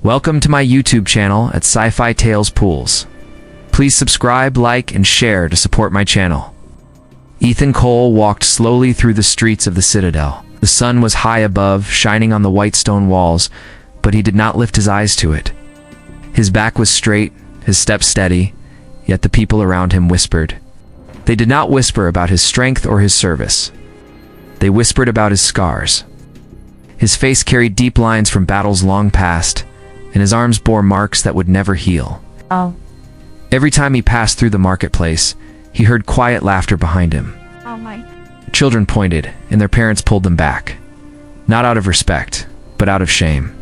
Welcome to my YouTube channel at Sci-Fi Tales Pools. Please subscribe, like, and share to support my channel. Ethan Cole walked slowly through the streets of the citadel. The sun was high above, shining on the white stone walls, but he did not lift his eyes to it. His back was straight, his steps steady, yet the people around him whispered. They did not whisper about his strength or his service. They whispered about his scars. His face carried deep lines from battles long past, and his arms bore marks that would never heal. Oh. Every time he passed through the marketplace, he heard quiet laughter behind him. Oh my. Children pointed, and their parents pulled them back. Not out of respect, but out of shame.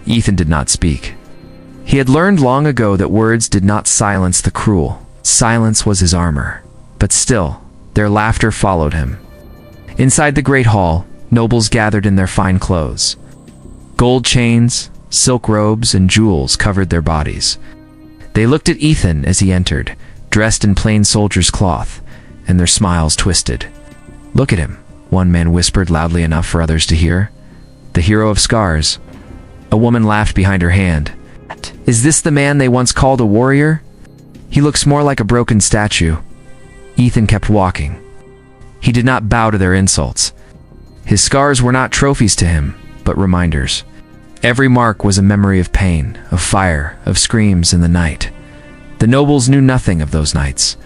Ethan did not speak. He had learned long ago that words did not silence the cruel. Silence was his armor. But still, their laughter followed him. Inside the great hall, nobles gathered in their fine clothes. Gold chains, silk robes, and jewels covered their bodies. They looked at Ethan as he entered, dressed in plain soldier's cloth, and their smiles twisted. "Look at him," one man whispered loudly enough for others to hear. "The hero of scars." A woman laughed behind her hand. "Is this the man they once called a warrior? He looks more like a broken statue." Ethan kept walking. He did not bow to their insults. His scars were not trophies to him, but reminders. Every mark was a memory of pain, of fire, of screams in the night. The nobles knew nothing of those nights.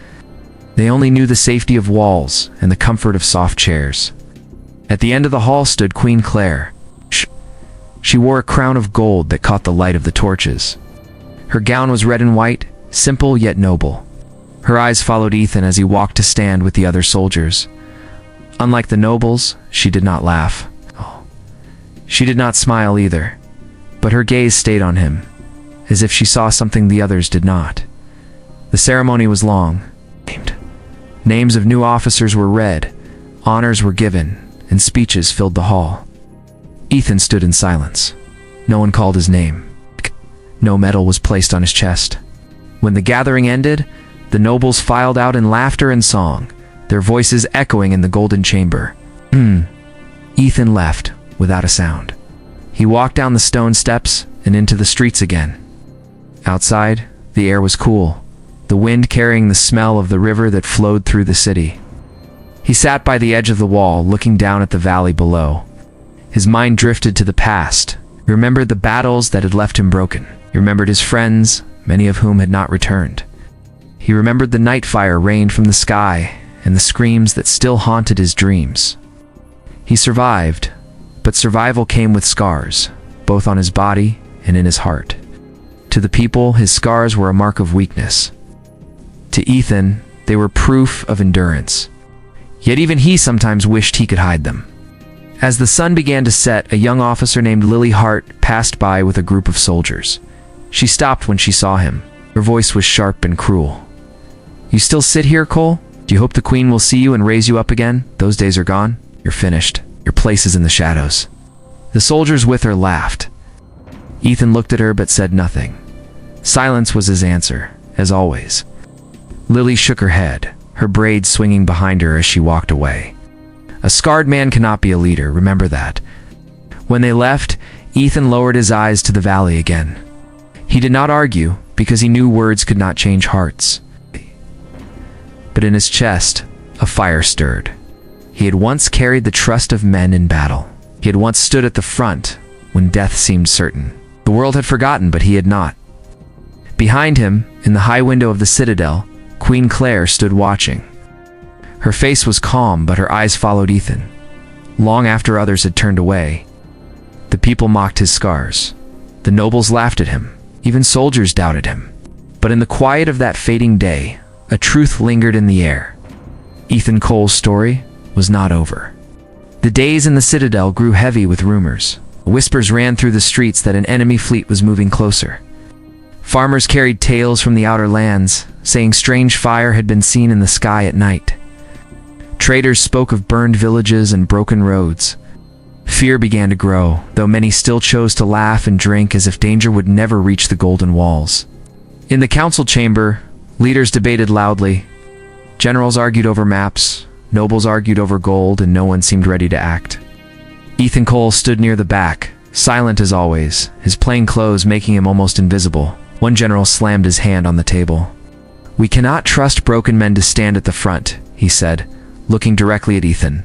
They only knew the safety of walls and the comfort of soft chairs. At the end of the hall stood Queen Claire. She wore a crown of gold that caught the light of the torches. Her gown was red and white, simple yet noble. Her eyes followed Ethan as he walked to stand with the other soldiers. Unlike the nobles, she did not laugh. She did not smile either, but her gaze stayed on him, as if she saw something the others did not. The ceremony was long. Names of new officers were read, honors were given, and speeches filled the hall. Ethan stood in silence. No one called his name. No medal was placed on his chest. When the gathering ended, the nobles filed out in laughter and song, their voices echoing in the golden chamber. Ethan left, without a sound. He walked down the stone steps and into the streets again. Outside, the air was cool, the wind carrying the smell of the river that flowed through the city. He sat by the edge of the wall, looking down at the valley below. His mind drifted to the past. He remembered the battles that had left him broken. He remembered his friends, many of whom had not returned. He remembered the night fire rained from the sky and the screams that still haunted his dreams. He survived, but survival came with scars, both on his body and in his heart. To the people, his scars were a mark of weakness. To Ethan, they were proof of endurance. Yet even he sometimes wished he could hide them. As the sun began to set, a young officer named Lily Hart passed by with a group of soldiers. She stopped when she saw him. Her voice was sharp and cruel. "You still sit here, Cole? Do you hope the Queen will see you and raise you up again? Those days are gone. You're finished. Your place is in the shadows." The soldiers with her laughed. Ethan looked at her but said nothing. Silence was his answer, as always. Lily shook her head, her braids swinging behind her as she walked away. A scarred man cannot be a leader, remember that. When they left, Ethan lowered his eyes to the valley again. He did not argue, because he knew words could not change hearts. But in his chest, a fire stirred. He had once carried the trust of men in battle. He had once stood at the front when death seemed certain. The world had forgotten, but he had not. Behind him, in the high window of the citadel, Queen Claire stood watching. Her face was calm, but her eyes followed Ethan. Long after others had turned away, the people mocked his scars. The nobles laughed at him. Even soldiers doubted him. But in the quiet of that fading day, a truth lingered in the air. Ethan Cole's story was not over. The days in the citadel grew heavy with rumors. Whispers ran through the streets that an enemy fleet was moving closer. Farmers carried tales from the outer lands, saying strange fire had been seen in the sky at night. Traders spoke of burned villages and broken roads. Fear began to grow, though many still chose to laugh and drink as if danger would never reach the golden walls. In the council chamber, leaders debated loudly. Generals argued over maps, nobles argued over gold, and no one seemed ready to act. Ethan Cole stood near the back, silent as always, his plain clothes making him almost invisible. One general slammed his hand on the table. "We cannot trust broken men to stand at the front," he said, looking directly at Ethan.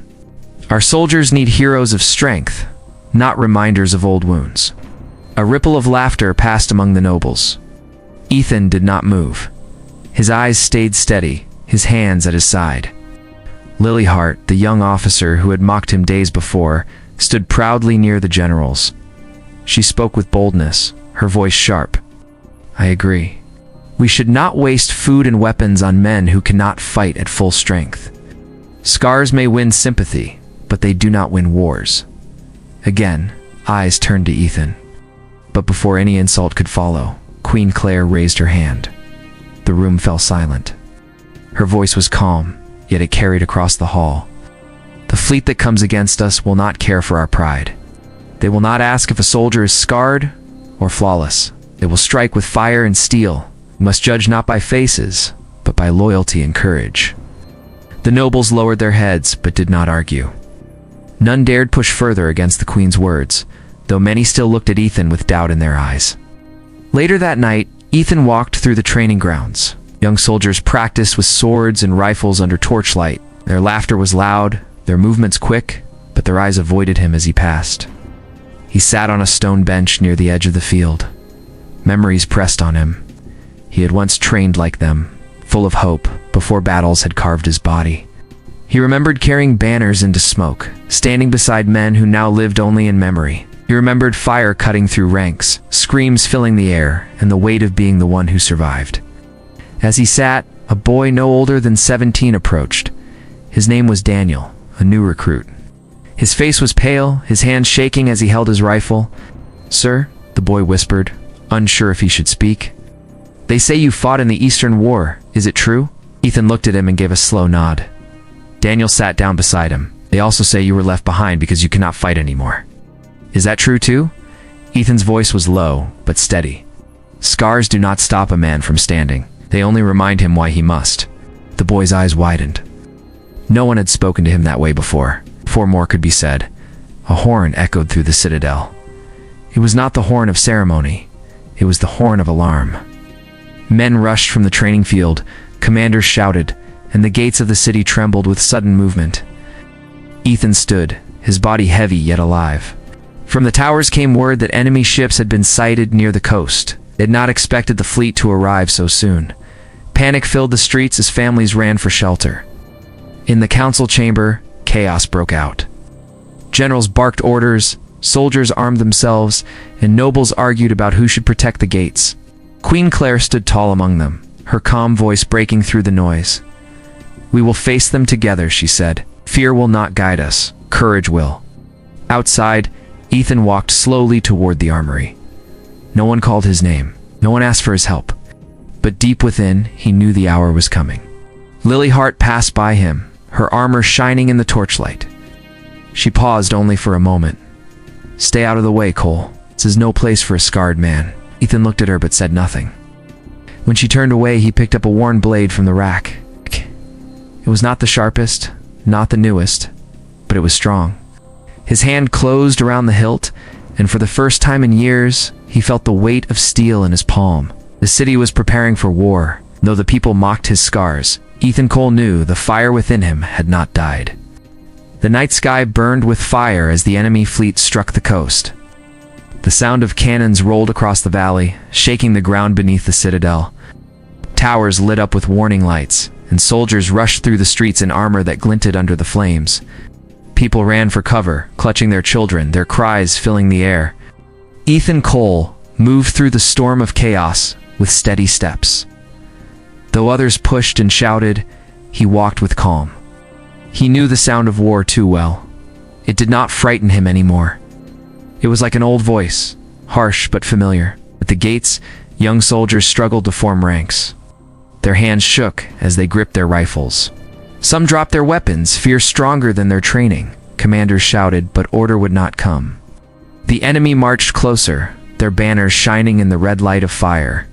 "Our soldiers need heroes of strength, not reminders of old wounds." A ripple of laughter passed among the nobles. Ethan did not move. His eyes stayed steady, his hands at his side. Lilyheart, the young officer who had mocked him days before, stood proudly near the generals. She spoke with boldness, her voice sharp. "I agree. We should not waste food and weapons on men who cannot fight at full strength. Scars may win sympathy, but they do not win wars." Again, eyes turned to Ethan. But before any insult could follow, Queen Claire raised her hand. The room fell silent. Her voice was calm, yet it carried across the hall. "The fleet that comes against us will not care for our pride. They will not ask if a soldier is scarred or flawless. They will strike with fire and steel. We must judge not by faces, but by loyalty and courage." The nobles lowered their heads, but did not argue. None dared push further against the queen's words, though many still looked at Ethan with doubt in their eyes. Later that night, Ethan walked through the training grounds. Young soldiers practiced with swords and rifles under torchlight. Their laughter was loud, their movements quick, but their eyes avoided him as he passed. He sat on a stone bench near the edge of the field. Memories pressed on him. He had once trained like them, full of hope, before battles had carved his body. He remembered carrying banners into smoke, standing beside men who now lived only in memory. He remembered fire cutting through ranks, screams filling the air, and the weight of being the one who survived. As he sat, a boy no older than 17 approached. His name was Daniel, a new recruit. His face was pale, his hands shaking as he held his rifle. "Sir," the boy whispered, unsure if he should speak. "They say you fought in the Eastern War. Is it true?" Ethan looked at him and gave a slow nod. Daniel sat down beside him. "They also say you were left behind because you cannot fight anymore. Is that true too?" Ethan's voice was low, but steady. "Scars do not stop a man from standing. They only remind him why he must." The boy's eyes widened. No one had spoken to him that way before. Before more could be said, a horn echoed through the citadel. It was not the horn of ceremony. It was the horn of alarm. Men rushed from the training field, commanders shouted, and the gates of the city trembled with sudden movement. Ethan stood, his body heavy yet alive. From the towers came word that enemy ships had been sighted near the coast. They had not expected the fleet to arrive so soon. Panic filled the streets as families ran for shelter. In the council chamber, chaos broke out. Generals barked orders, soldiers armed themselves, and nobles argued about who should protect the gates. Queen Claire stood tall among them, her calm voice breaking through the noise. "We will face them together," she said. "Fear will not guide us, courage will." Outside, Ethan walked slowly toward the armory. No one called his name, no one asked for his help. But deep within, he knew the hour was coming. Lilyheart passed by him, her armor shining in the torchlight. She paused only for a moment. "Stay out of the way, Cole. This is no place for a scarred man." Ethan looked at her but said nothing. When she turned away, he picked up a worn blade from the rack. It was not the sharpest, not the newest, but it was strong. His hand closed around the hilt, and for the first time in years, he felt the weight of steel in his palm. The city was preparing for war. Though the people mocked his scars, Ethan Cole knew the fire within him had not died. The night sky burned with fire as the enemy fleet struck the coast. The sound of cannons rolled across the valley, shaking the ground beneath the citadel. Towers lit up with warning lights, and soldiers rushed through the streets in armor that glinted under the flames. People ran for cover, clutching their children, their cries filling the air. Ethan Cole moved through the storm of chaos with steady steps. Though others pushed and shouted, he walked with calm. He knew the sound of war too well. It did not frighten him anymore. It was like an old voice, harsh but familiar. At the gates, young soldiers struggled to form ranks. Their hands shook as they gripped their rifles. Some dropped their weapons, fear stronger than their training. Commanders shouted, but order would not come. The enemy marched closer, their banners shining in the red light of fire.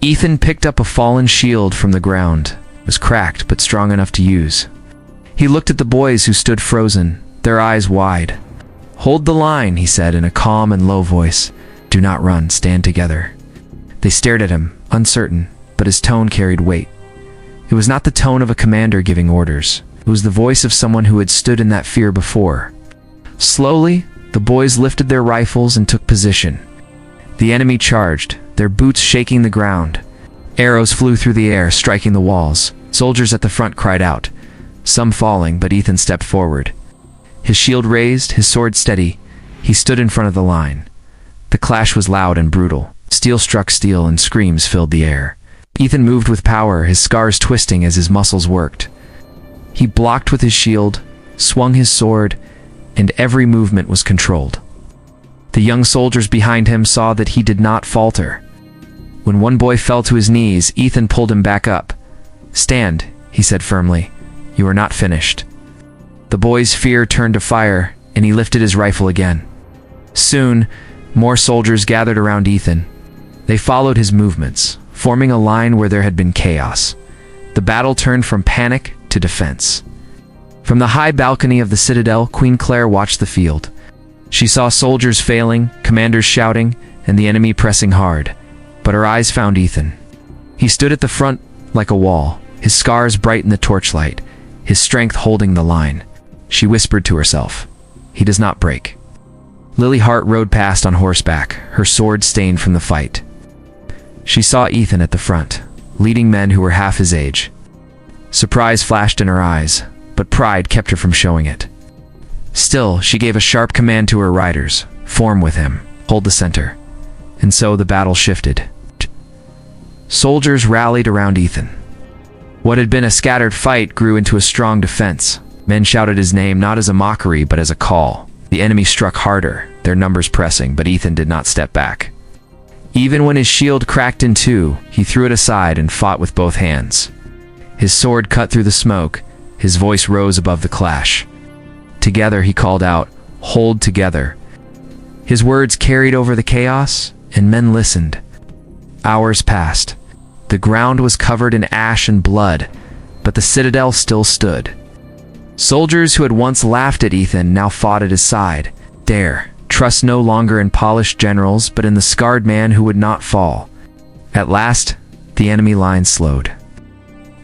Ethan picked up a fallen shield from the ground. It was cracked but strong enough to use. He looked at the boys who stood frozen, their eyes wide. "Hold the line," he said in a calm and low voice. "Do not run, stand together." They stared at him, uncertain, but his tone carried weight. It was not the tone of a commander giving orders. It was the voice of someone who had stood in that fear before. Slowly, the boys lifted their rifles and took position. The enemy charged, their boots shaking the ground. Arrows flew through the air, striking the walls. Soldiers at the front cried out, some falling, but Ethan stepped forward. His shield raised, his sword steady, he stood in front of the line. The clash was loud and brutal. Steel struck steel and screams filled the air. Ethan moved with power, his scars twisting as his muscles worked. He blocked with his shield, swung his sword, and every movement was controlled. The young soldiers behind him saw that he did not falter. When one boy fell to his knees, Ethan pulled him back up. "Stand," he said firmly. "You are not finished." The boy's fear turned to fire, and he lifted his rifle again. Soon, more soldiers gathered around Ethan. They followed his movements, forming a line where there had been chaos. The battle turned from panic to defense. From the high balcony of the citadel, Queen Claire watched the field. She saw soldiers failing, commanders shouting, and the enemy pressing hard. But her eyes found Ethan. He stood at the front like a wall, his scars bright in the torchlight, his strength holding the line. She whispered to herself, "He does not break." Lily Hart rode past on horseback, her sword stained from the fight. She saw Ethan at the front, leading men who were half his age. Surprise flashed in her eyes, but pride kept her from showing it. Still, she gave a sharp command to her riders, "Form with him, hold the center." And so the battle shifted. Soldiers rallied around Ethan. What had been a scattered fight grew into a strong defense. Men shouted his name not as a mockery but as a call. The enemy struck harder, their numbers pressing, but Ethan did not step back. Even when his shield cracked in two, he threw it aside and fought with both hands. His sword cut through the smoke, his voice rose above the clash. Together he called out, "Hold together." His words carried over the chaos, and men listened. Hours passed. The ground was covered in ash and blood, but the citadel still stood. Soldiers who had once laughed at Ethan now fought at his side. Dare, trust no longer in polished generals, but in the scarred man who would not fall. At last, the enemy line slowed.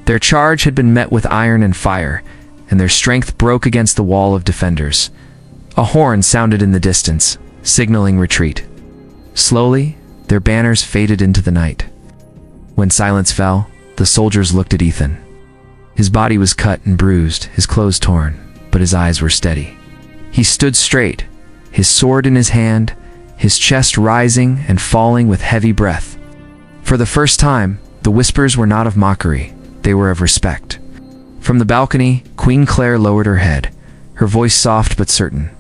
Their charge had been met with iron and fire, and their strength broke against the wall of defenders. A horn sounded in the distance, signaling retreat. Slowly, their banners faded into the night. When silence fell, the soldiers looked at Ethan. His body was cut and bruised, his clothes torn, but his eyes were steady. He stood straight, his sword in his hand, his chest rising and falling with heavy breath. For the first time, the whispers were not of mockery, they were of respect. From the balcony, Queen Claire lowered her head, her voice soft but certain.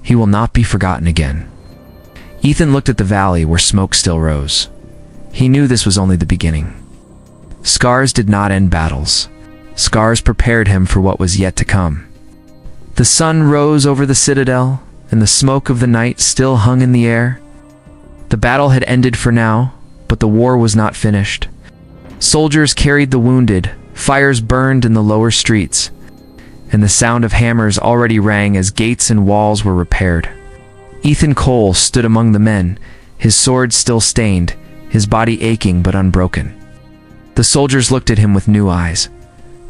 "He will not be forgotten again." Ethan looked at the valley where smoke still rose. He knew this was only the beginning. Scars did not end battles. Scars prepared him for what was yet to come. The sun rose over the citadel, and the smoke of the night still hung in the air. The battle had ended for now, but the war was not finished. Soldiers carried the wounded, fires burned in the lower streets, and the sound of hammers already rang as gates and walls were repaired. Ethan Cole stood among the men, his sword still stained, his body aching but unbroken. The soldiers looked at him with new eyes.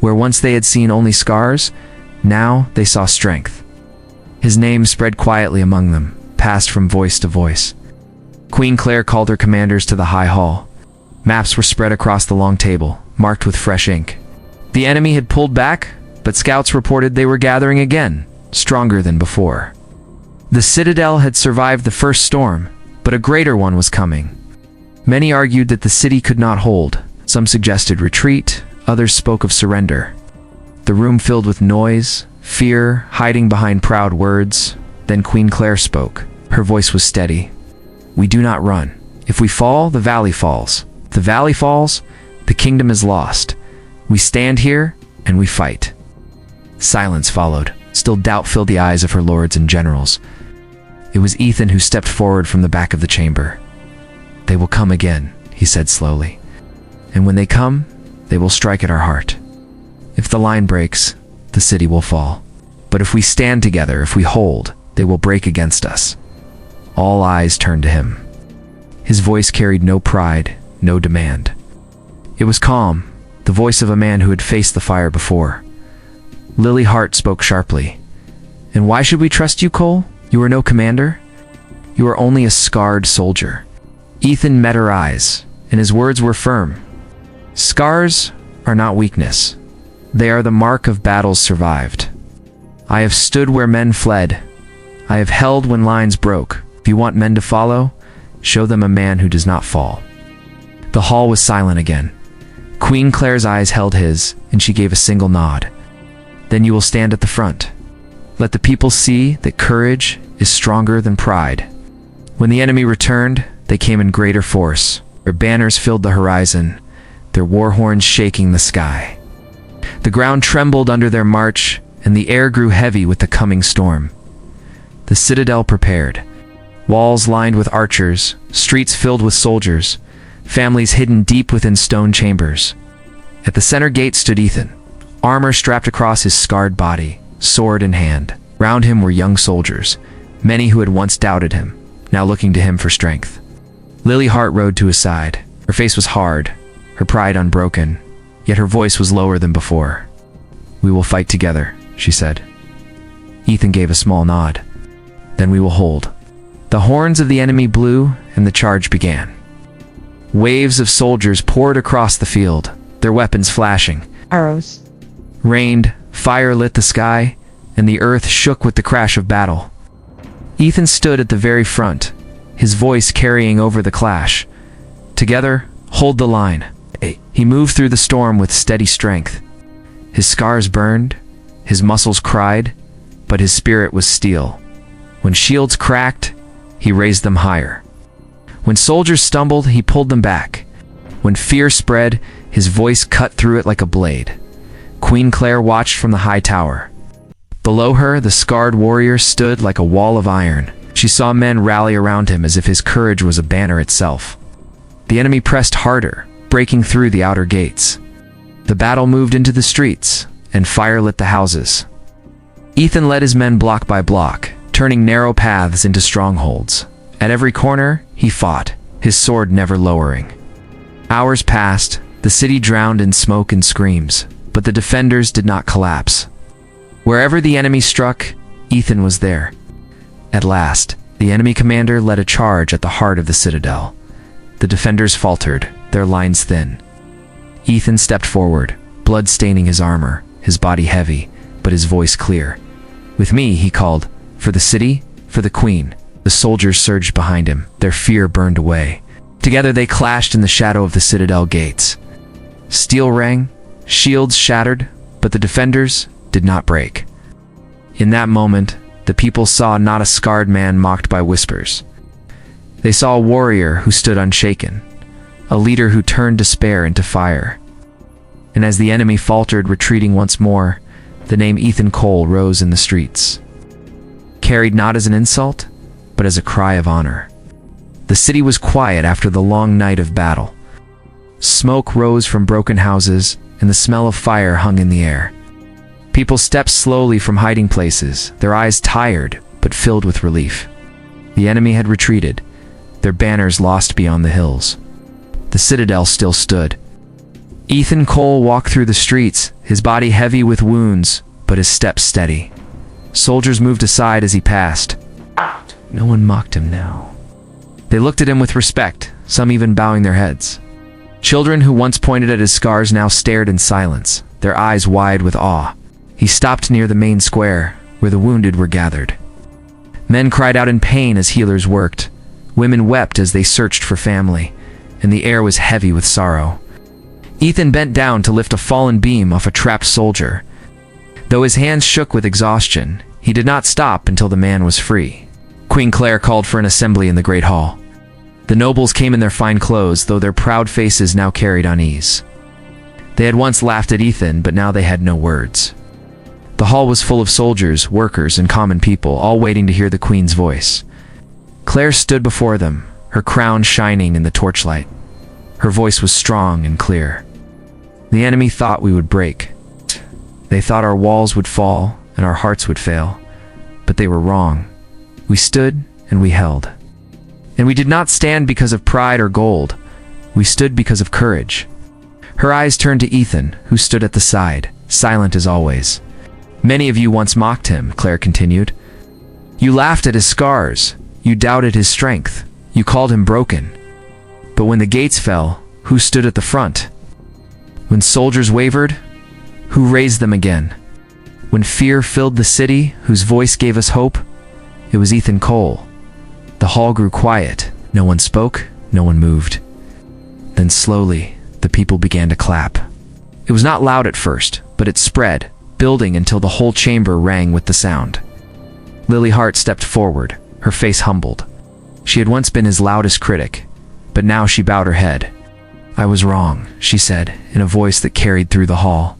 Where once they had seen only scars, now they saw strength. His name spread quietly among them, passed from voice to voice. Queen Claire called her commanders to the high hall. Maps were spread across the long table, marked with fresh ink. The enemy had pulled back, but scouts reported they were gathering again, stronger than before. The citadel had survived the first storm, but a greater one was coming. Many argued that the city could not hold. Some suggested retreat, others spoke of surrender. The room filled with noise, fear, hiding behind proud words. Then Queen Claire spoke. Her voice was steady. "We do not run. If we fall, the valley falls. If the valley falls, the kingdom is lost. We stand here, and we fight." Silence followed. Still doubt filled the eyes of her lords and generals. It was Ethan who stepped forward from the back of the chamber. "They will come again," he said slowly. "And when they come, they will strike at our heart. If the line breaks, the city will fall. But if we stand together, if we hold, they will break against us." All eyes turned to him. His voice carried no pride, no demand. It was calm, the voice of a man who had faced the fire before. Lily Hart spoke sharply. "And why should we trust you, Cole? You are no commander. You are only a scarred soldier." Ethan met her eyes, and his words were firm. "Scars are not weakness. They are the mark of battles survived. I have stood where men fled. I have held when lines broke. If you want men to follow, show them a man who does not fall." The hall was silent again. Queen Claire's eyes held his, and she gave a single nod. "Then you will stand at the front. Let the people see that courage is stronger than pride." When the enemy returned, they came in greater force. Their banners filled the horizon, their war horns shaking the sky. The ground trembled under their march, and the air grew heavy with the coming storm. The citadel prepared. Walls lined with archers, streets filled with soldiers, families hidden deep within stone chambers. At the center gate stood Ethan, armor strapped across his scarred body, sword in hand. Round him were young soldiers, many who had once doubted him, now looking to him for strength. Lily Hart rode to his side. Her face was hard, her pride unbroken, yet her voice was lower than before. "We will fight together," she said. Ethan gave a small nod. "Then we will hold." The horns of the enemy blew, and the charge began. Waves of soldiers poured across the field, their weapons flashing. Arrows Rained, fire lit the sky, and the earth shook with the crash of battle. Ethan stood at the very front, his voice carrying over the clash. "Together, hold the line." He moved through the storm with steady strength. His scars burned, his muscles cried, but his spirit was steel. When shields cracked, he raised them higher. When soldiers stumbled, he pulled them back. When fear spread, his voice cut through it like a blade. Queen Claire watched from the high tower. Below her, the scarred warrior stood like a wall of iron. She saw men rally around him as if his courage was a banner itself. The enemy pressed harder, breaking through the outer gates. The battle moved into the streets, and fire lit the houses. Ethan led his men block by block, turning narrow paths into strongholds. At every corner, he fought, his sword never lowering. Hours passed, the city drowned in smoke and screams, but the defenders did not collapse. Wherever the enemy struck, Ethan was there. At last, the enemy commander led a charge at the heart of the citadel. The defenders faltered, their lines thin. Ethan stepped forward, blood staining his armor, his body heavy, but his voice clear. "With me," he called, "for the city, for the queen." The soldiers surged behind him, their fear burned away. Together they clashed in the shadow of the citadel gates. Steel rang, shields shattered, but the defenders did not break. In that moment, the people saw not a scarred man mocked by whispers. They saw a warrior who stood unshaken, a leader who turned despair into fire. And as the enemy faltered, retreating once more, the name Ethan Cole rose in the streets, carried not as an insult, but as a cry of honor. The city was quiet after the long night of battle. Smoke rose from broken houses, and the smell of fire hung in the air. People stepped slowly from hiding places, their eyes tired, but filled with relief. The enemy had retreated, their banners lost beyond the hills. The citadel still stood. Ethan Cole walked through the streets, his body heavy with wounds, but his steps steady. Soldiers moved aside as he passed. No one mocked him now. They looked at him with respect, some even bowing their heads. Children who once pointed at his scars now stared in silence, their eyes wide with awe. He stopped near the main square, where the wounded were gathered. Men cried out in pain as healers worked. Women wept as they searched for family, and the air was heavy with sorrow. Ethan bent down to lift a fallen beam off a trapped soldier. Though his hands shook with exhaustion, he did not stop until the man was free. Queen Claire called for an assembly in the great hall. The nobles came in their fine clothes, though their proud faces now carried unease. They had once laughed at Ethan, but now they had no words. The hall was full of soldiers, workers, and common people, all waiting to hear the queen's voice. Claire stood before them, her crown shining in the torchlight. Her voice was strong and clear. The enemy thought we would break. They thought our walls would fall and our hearts would fail, but they were wrong. We stood and we held. And we did not stand because of pride or gold. We stood because of courage. Her eyes turned to Ethan, who stood at the side, silent as always. Many of you once mocked him, Claire continued. You laughed at his scars. You doubted his strength. You called him broken. But when the gates fell, who stood at the front? When soldiers wavered, who raised them again? When fear filled the city, whose voice gave us hope? It was Ethan Cole. The hall grew quiet. No one spoke, no one moved. Then slowly, the people began to clap. It was not loud at first, but it spread, building until the whole chamber rang with the sound. Lily Hart stepped forward, her face humbled. She had once been his loudest critic, but now she bowed her head. I was wrong, she said, in a voice that carried through the hall.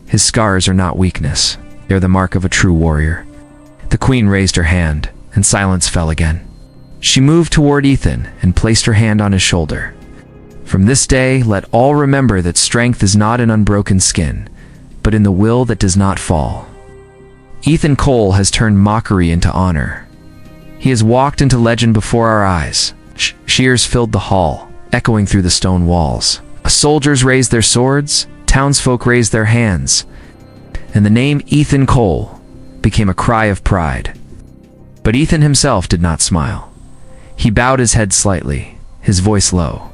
His scars are not weakness. They're the mark of a true warrior. The queen raised her hand, and silence fell again. She moved toward Ethan and placed her hand on his shoulder. From this day, let all remember that strength is not in unbroken skin, but in the will that does not fall. Ethan Cole has turned mockery into honor. He has walked into legend before our eyes. Cheers filled the hall, echoing through the stone walls. Soldiers raised their swords, townsfolk raised their hands, and the name Ethan Cole became a cry of pride. But Ethan himself did not smile. He bowed his head slightly, his voice low.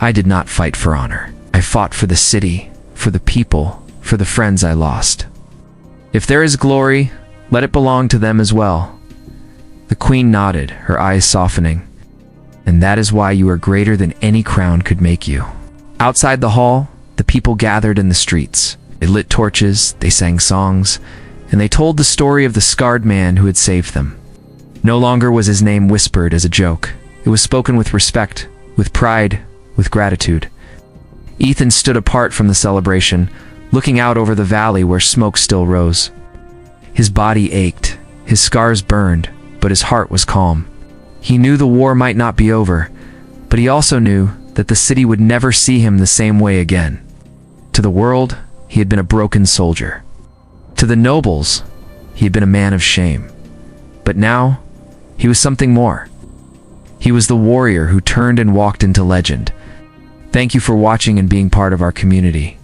I did not fight for honor. I fought for the city, for the people, for the friends I lost. If there is glory, let it belong to them as well. The queen nodded, her eyes softening. And that is why you are greater than any crown could make you. Outside the hall, the people gathered in the streets. They lit torches, they sang songs, and they told the story of the scarred man who had saved them. No longer was his name whispered as a joke. It was spoken with respect, with pride, with gratitude. Ethan stood apart from the celebration, looking out over the valley where smoke still rose. His body ached, his scars burned, but his heart was calm. He knew the war might not be over, but he also knew that the city would never see him the same way again. To the world, he had been a broken soldier. To the nobles, he had been a man of shame. But now, he was something more. He was the warrior who turned and walked into legend. Thank you for watching and being part of our community.